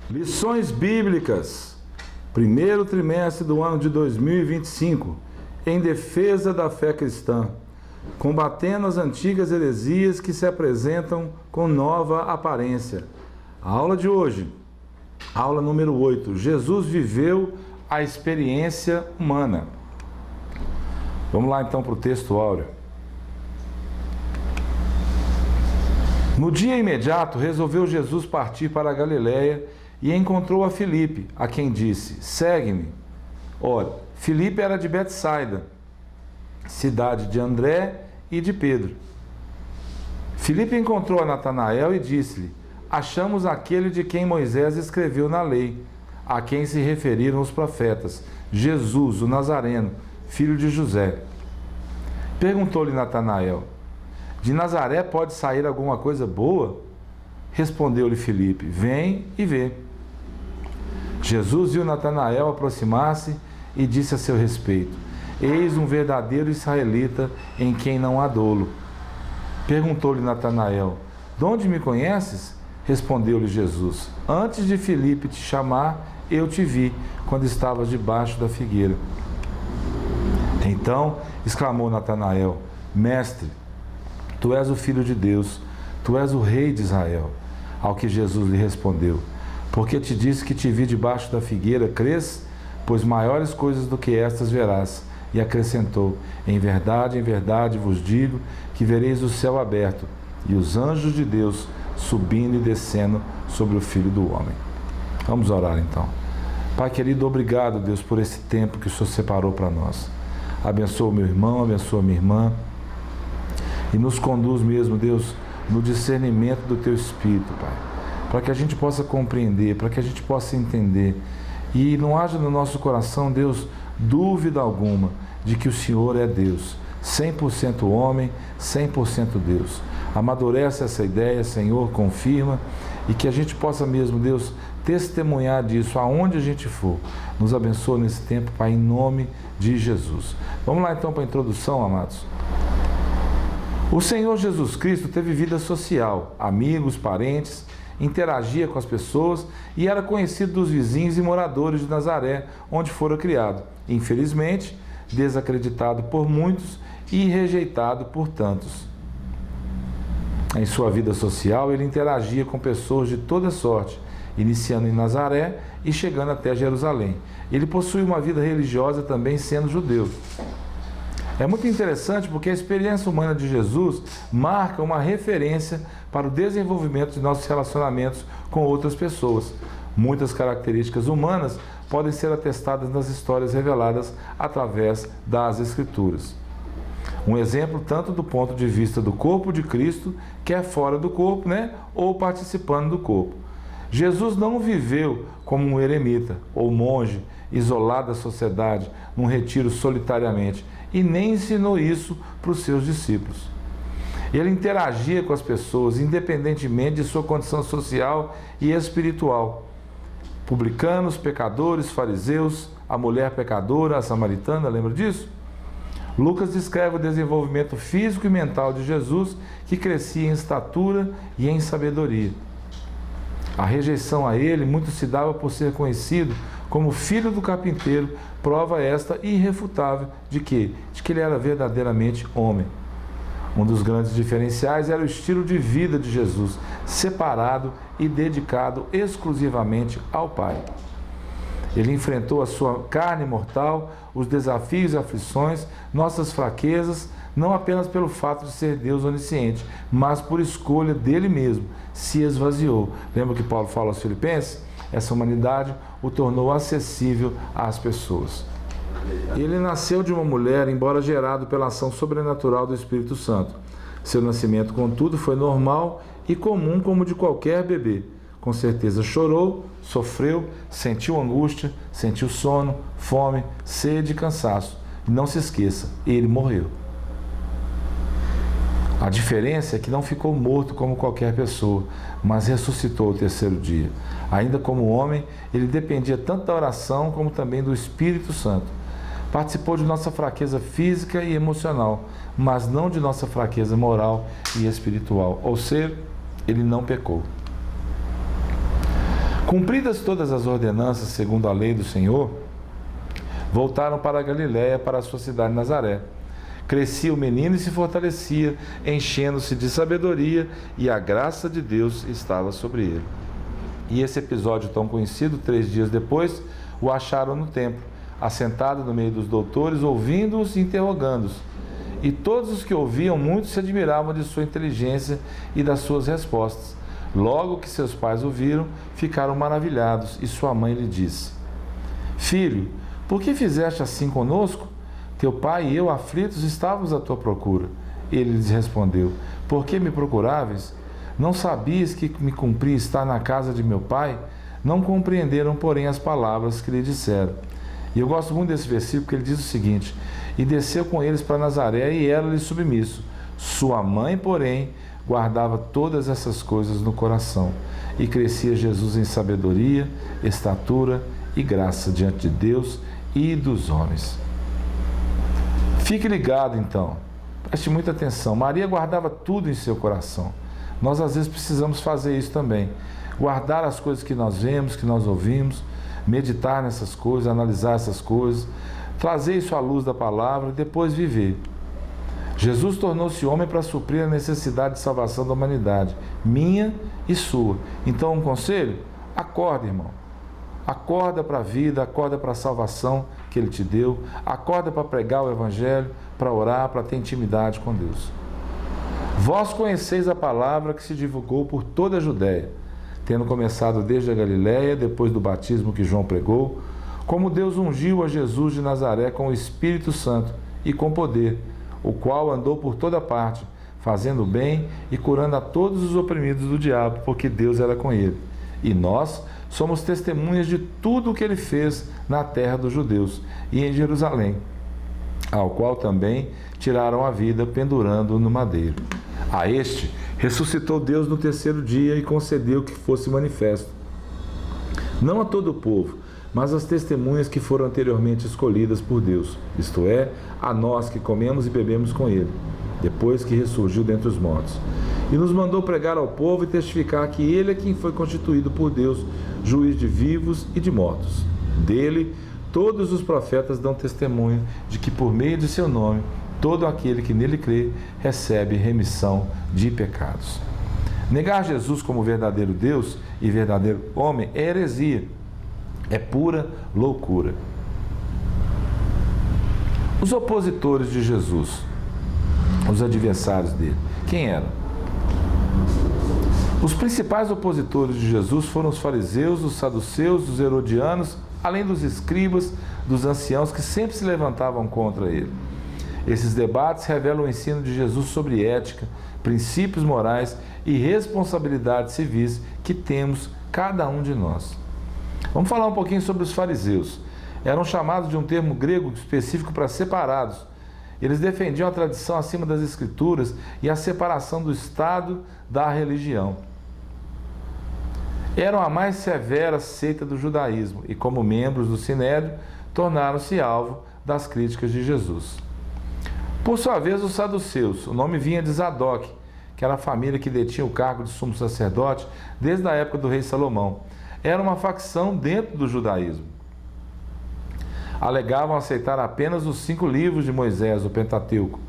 Lições bíblicas, primeiro trimestre do ano de 2025, em defesa da fé cristã, combatendo as antigas heresias que se apresentam com nova aparência. A aula de hoje, aula número 8, Jesus viveu a experiência humana. Vamos lá então para o texto áureo. No dia imediato, resolveu Jesus partir para a Galiléia e encontrou a Filipe, a quem disse: segue-me. Ora, Filipe era de Betsaida, cidade de André e de Pedro. Filipe encontrou a Natanael e disse-lhe: achamos aquele de quem Moisés escreveu na lei, a quem se referiram os profetas, Jesus, o Nazareno, filho de José. Perguntou-lhe Natanael: de Nazaré pode sair alguma coisa boa? Respondeu-lhe Filipe: vem e vê. Jesus viu Natanael aproximar-se e disse a seu respeito: eis um verdadeiro israelita em quem não há dolo. Perguntou-lhe Natanael: de onde me conheces? Respondeu-lhe Jesus: antes de Filipe te chamar, eu te vi, quando estavas debaixo da figueira. Então exclamou Natanael: mestre, tu és o Filho de Deus, tu és o Rei de Israel. Ao que Jesus lhe respondeu: porque te disse que te vi debaixo da figueira, crês? Pois maiores coisas do que estas verás. E acrescentou: em verdade vos digo, que vereis o céu aberto, e os anjos de Deus subindo e descendo sobre o Filho do Homem. Vamos orar então. Pai querido, obrigado, Deus, por esse tempo que o Senhor separou para nós. Abençoa o meu irmão, abençoa a minha irmã, e nos conduz mesmo, Deus, no discernimento do Teu Espírito, Pai, para que a gente possa compreender, para que a gente possa entender, e não haja no nosso coração, Deus, dúvida alguma de que o Senhor é Deus, 100% homem, 100% Deus. Amadurece essa ideia, Senhor, confirma, e que a gente possa mesmo, Deus, testemunhar disso aonde a gente for. Nos abençoa nesse tempo, Pai, em nome de Jesus. Vamos lá então para a introdução, amados. O Senhor Jesus Cristo teve vida social, amigos, parentes, interagia com as pessoas e era conhecido dos vizinhos e moradores de Nazaré, onde fora criado. Infelizmente, desacreditado por muitos e rejeitado por tantos. Em sua vida social, ele interagia com pessoas de toda sorte, iniciando em Nazaré e chegando até Jerusalém. Ele possui uma vida religiosa também, sendo judeu. É muito interessante porque a experiência humana de Jesus marca uma referência para o desenvolvimento de nossos relacionamentos com outras pessoas. Muitas características humanas podem ser atestadas nas histórias reveladas através das Escrituras. Um exemplo tanto do ponto de vista do corpo de Cristo, que é fora do corpo, ou participando do corpo. Jesus não viveu como um eremita ou monge, isolado da sociedade, num retiro solitariamente, e nem ensinou isso para os seus discípulos. Ele interagia com as pessoas, independentemente de sua condição social e espiritual. Publicanos, pecadores, fariseus, a mulher pecadora, a samaritana, lembra disso? Lucas descreve o desenvolvimento físico e mental de Jesus, que crescia em estatura e em sabedoria. A rejeição a ele muito se dava por ser conhecido como filho do carpinteiro, prova esta irrefutável de que ele era verdadeiramente homem. Um dos grandes diferenciais era o estilo de vida de Jesus, separado e dedicado exclusivamente ao Pai. Ele enfrentou a sua carne mortal, os desafios e aflições, nossas fraquezas, não apenas pelo fato de ser Deus onisciente, mas por escolha dele mesmo, se esvaziou. Lembra que Paulo fala aos Filipenses? Essa humanidade o tornou acessível às pessoas. Ele nasceu de uma mulher, embora gerado pela ação sobrenatural do Espírito Santo. Seu nascimento, contudo, foi normal e comum como de qualquer bebê. Com certeza chorou, sofreu, sentiu angústia, sentiu sono, fome, sede e cansaço. E não se esqueça, ele morreu. A diferença é que não ficou morto como qualquer pessoa, mas ressuscitou ao terceiro dia. Ainda como homem, ele dependia tanto da oração como também do Espírito Santo. Participou de nossa fraqueza física e emocional, mas não de nossa fraqueza moral e espiritual. Ou seja, ele não pecou. Cumpridas todas as ordenanças segundo a lei do Senhor, voltaram para a Galiléia, para a sua cidade Nazaré. Crescia o menino e se fortalecia, enchendo-se de sabedoria, e a graça de Deus estava sobre ele. E esse episódio tão conhecido, 3 dias depois, o acharam no templo, assentado no meio dos doutores, ouvindo-os e interrogando-os. E todos os que ouviam muito se admiravam de sua inteligência e das suas respostas. Logo que seus pais o viram, ficaram maravilhados, e sua mãe lhe disse: Filho, por que fizeste assim conosco? Teu pai e eu, aflitos, estávamos à tua procura. Ele lhes respondeu: Por que me procuráveis? Não sabias que me cumpria estar na casa de meu pai? Não compreenderam, porém, as palavras que lhe disseram. E eu gosto muito desse versículo, porque ele diz o seguinte: E desceu com eles para Nazaré, e era-lhe submisso. Sua mãe, porém, guardava todas essas coisas no coração. E crescia Jesus em sabedoria, estatura e graça diante de Deus e dos homens. Fique ligado, então. Preste muita atenção. Maria guardava tudo em seu coração. Nós, às vezes, precisamos fazer isso também. Guardar as coisas que nós vemos, que nós ouvimos, meditar nessas coisas, analisar essas coisas, trazer isso à luz da palavra e depois viver. Jesus tornou-se homem para suprir a necessidade de salvação da humanidade, minha e sua. Então, um conselho? Acorda, irmão. Acorda para a vida, acorda para a salvação que Ele te deu, acorda para pregar o Evangelho, para orar, para ter intimidade com Deus. Vós conheceis a palavra que se divulgou por toda a Judéia, tendo começado desde a Galiléia, depois do batismo que João pregou, como Deus ungiu a Jesus de Nazaré com o Espírito Santo e com poder, o qual andou por toda parte, fazendo bem e curando a todos os oprimidos do diabo, porque Deus era com ele. E nós somos testemunhas de tudo o que ele fez na terra dos judeus e em Jerusalém, ao qual também tiraram a vida pendurando-o no madeiro. A este ressuscitou Deus no 3º dia e concedeu que fosse manifesto, não a todo o povo, mas às testemunhas que foram anteriormente escolhidas por Deus, isto é, a nós que comemos e bebemos com ele, depois que ressurgiu dentre os mortos. E nos mandou pregar ao povo e testificar que ele é quem foi constituído por Deus, juiz de vivos e de mortos. Dele, todos os profetas dão testemunho de que por meio de seu nome, todo aquele que nele crê recebe remissão de pecados. Negar Jesus como verdadeiro Deus e verdadeiro homem é heresia, é pura loucura. Os opositores de Jesus, os adversários dele, quem eram? Os principais opositores de Jesus foram os fariseus, os saduceus, os herodianos, além dos escribas, dos anciãos que sempre se levantavam contra ele. Esses debates revelam o ensino de Jesus sobre ética, princípios morais e responsabilidades civis que temos cada um de nós. Vamos falar um pouquinho sobre os fariseus. Eram chamados de um termo grego específico para separados. Eles defendiam a tradição acima das escrituras e a separação do Estado da religião. Eram a mais severa seita do judaísmo e, como membros do Sinédrio, tornaram-se alvo das críticas de Jesus. Por sua vez, os saduceus, o nome vinha de Zadok, que era a família que detinha o cargo de sumo sacerdote desde a época do rei Salomão. Era uma facção dentro do judaísmo. Alegavam aceitar apenas os 5 livros de Moisés, o Pentateuco,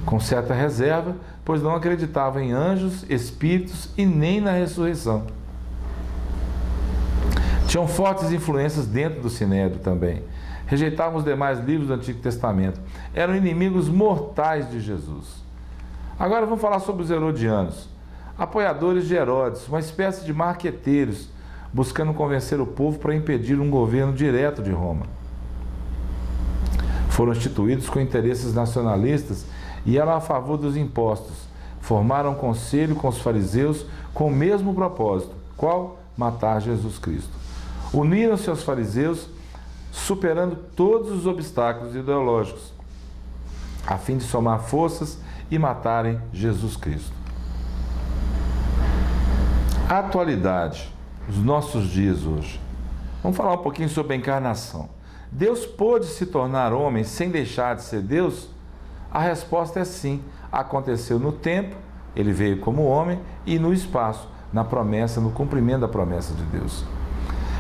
com certa reserva, pois não acreditavam em anjos, espíritos e nem na ressurreição. Tinham fortes influências dentro do Sinédrio também. Rejeitavam os demais livros do Antigo Testamento. Eram inimigos mortais de Jesus. Agora vamos falar sobre os herodianos, apoiadores de Herodes, uma espécie de marqueteiros, buscando convencer o povo para impedir um governo direto de Roma. Foram instituídos com interesses nacionalistas e eram a favor dos impostos. Formaram um conselho com os fariseus com o mesmo propósito, qual? Matar Jesus Cristo. Uniram-se aos fariseus, superando todos os obstáculos ideológicos, a fim de somar forças e matarem Jesus Cristo. A atualidade, os nossos dias hoje. Vamos falar um pouquinho sobre a encarnação. Deus pôde se tornar homem sem deixar de ser Deus? A resposta é sim. Aconteceu no tempo, ele veio como homem, e no espaço, na promessa, no cumprimento da promessa de Deus.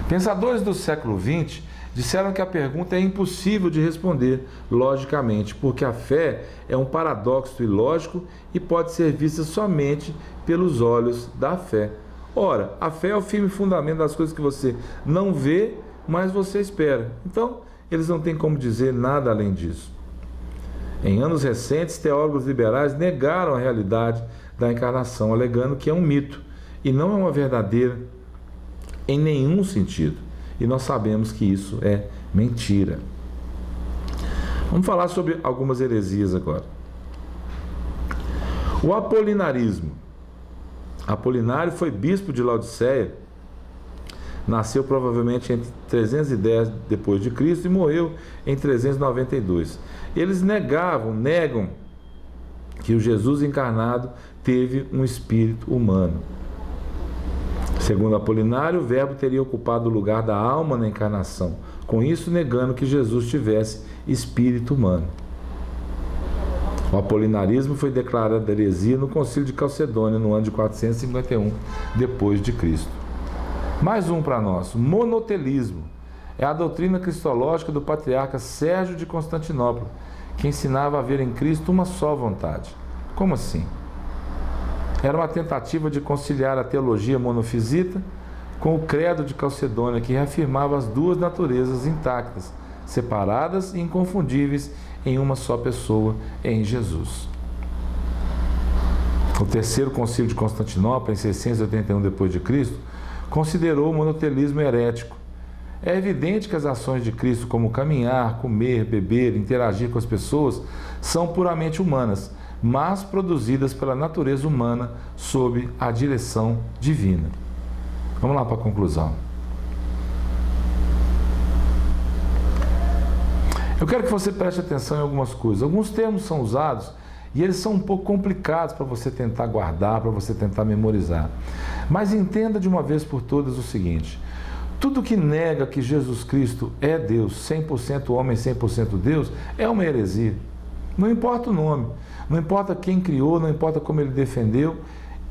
Pensadores do século XX disseram que a pergunta é impossível de responder logicamente, porque a fé é um paradoxo ilógico e pode ser vista somente pelos olhos da fé. Ora, a fé é o firme fundamento das coisas que você não vê, mas você espera. Então, eles não têm como dizer nada além disso. Em anos recentes, teólogos liberais negaram a realidade da encarnação, alegando que é um mito e não é uma verdadeira em nenhum sentido. E nós sabemos que isso é mentira. Vamos falar sobre algumas heresias agora. O apolinarismo. Apolinário foi bispo de Laodiceia, nasceu provavelmente entre 310 depois de Cristo e morreu em 392. Eles negam que o Jesus encarnado teve um espírito humano. Segundo Apolinário, o verbo teria ocupado o lugar da alma na encarnação, com isso negando que Jesus tivesse espírito humano. O apolinarismo foi declarado heresia no Concílio de Calcedônia no ano de 451 depois de Cristo. Mais um para nós, monotelismo. É a doutrina cristológica do patriarca Sérgio de Constantinopla, que ensinava a ver em Cristo uma só vontade. Como assim? Era uma tentativa de conciliar a teologia monofisita com o credo de Calcedônia, que reafirmava as duas naturezas intactas, separadas e inconfundíveis em uma só pessoa, em Jesus. O terceiro concílio de Constantinopla, em 681 d.C., considerou o monotelismo herético. É evidente que as ações de Cristo, como caminhar, comer, beber, interagir com as pessoas, são puramente humanas, mas produzidas pela natureza humana sob a direção divina. Vamos lá para a conclusão. Eu quero que você preste atenção em algumas coisas. Alguns termos são usados e eles são um pouco complicados para você tentar guardar, para você tentar memorizar. Mas entenda de uma vez por todas o seguinte: tudo que nega que Jesus Cristo é Deus, 100% homem, 100% Deus, é uma heresia. Não importa o nome, não importa quem criou, não importa como ele defendeu,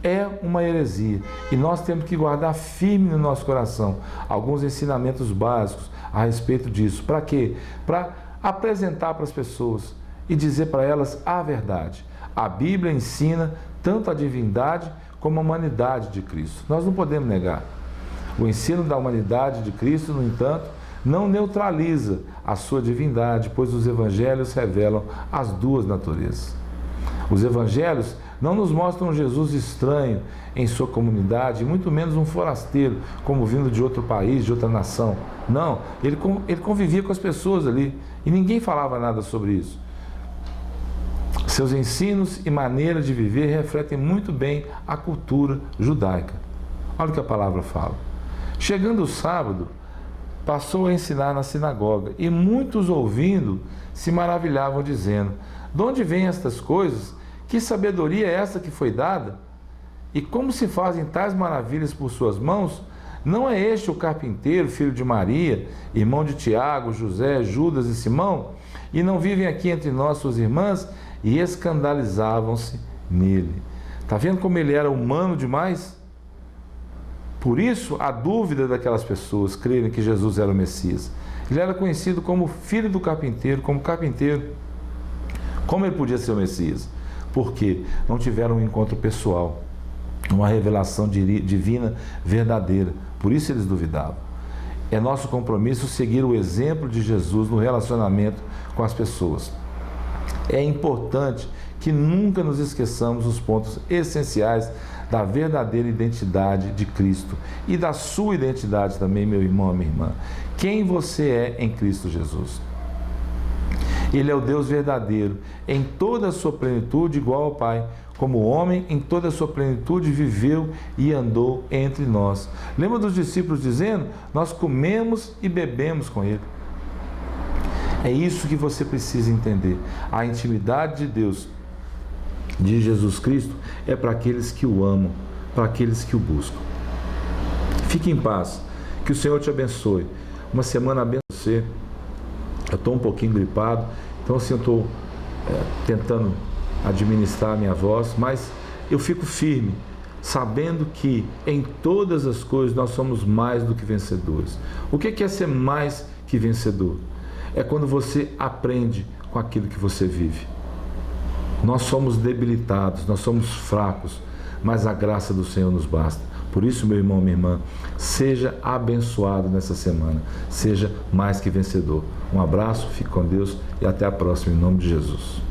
é uma heresia. E nós temos que guardar firme no nosso coração alguns ensinamentos básicos a respeito disso. Para quê? Para apresentar para as pessoas e dizer para elas a verdade. A Bíblia ensina tanto a divindade como a humanidade de Cristo. Nós não podemos negar. O ensino da humanidade de Cristo, no entanto, não neutraliza a sua divindade, pois os evangelhos revelam as duas naturezas. Os evangelhos não nos mostram um Jesus estranho em sua comunidade, muito menos um forasteiro, como vindo de outro país, de outra nação. Não, ele convivia com as pessoas ali e ninguém falava nada sobre isso. Seus ensinos e maneira de viver refletem muito bem a cultura judaica. Olha o que a palavra fala. Chegando o sábado, passou a ensinar na sinagoga e muitos ouvindo se maravilhavam dizendo: de onde vêm estas coisas? Que sabedoria é essa que foi dada? E como se fazem tais maravilhas por suas mãos? Não é este o carpinteiro, filho de Maria, irmão de Tiago, José, Judas e Simão? E não vivem aqui entre nós suas irmãs? E escandalizavam-se nele. Está vendo como ele era humano demais? Por isso, a dúvida daquelas pessoas crerem que Jesus era o Messias. Ele era conhecido como filho do carpinteiro, como carpinteiro. Como ele podia ser o Messias? Porque não tiveram um encontro pessoal, uma revelação divina verdadeira. Por isso eles duvidavam. É nosso compromisso seguir o exemplo de Jesus no relacionamento com as pessoas. É importante que nunca nos esqueçamos os pontos essenciais da verdadeira identidade de Cristo e da sua identidade também, meu irmão, minha irmã. Quem você é em Cristo Jesus? Ele é o Deus verdadeiro, em toda a sua plenitude, igual ao Pai. Como homem, em toda a sua plenitude, viveu e andou entre nós. Lembra dos discípulos dizendo: nós comemos e bebemos com Ele. É isso que você precisa entender. A intimidade de Deus, de Jesus Cristo, é para aqueles que o amam, para aqueles que o buscam. Fique em paz, que o Senhor te abençoe. Uma semana abençoe. Eu estou um pouquinho gripado, então assim eu estou tentando administrar a minha voz, mas eu fico firme sabendo que em todas as coisas nós somos mais do que vencedores. O que é ser mais que vencedor? É quando você aprende com aquilo que você vive. Nós somos debilitados, nós somos fracos, mas a graça do Senhor nos basta. Por isso, meu irmão, minha irmã, seja abençoado nessa semana, seja mais que vencedor. Um abraço, fique com Deus e até a próxima, em nome de Jesus.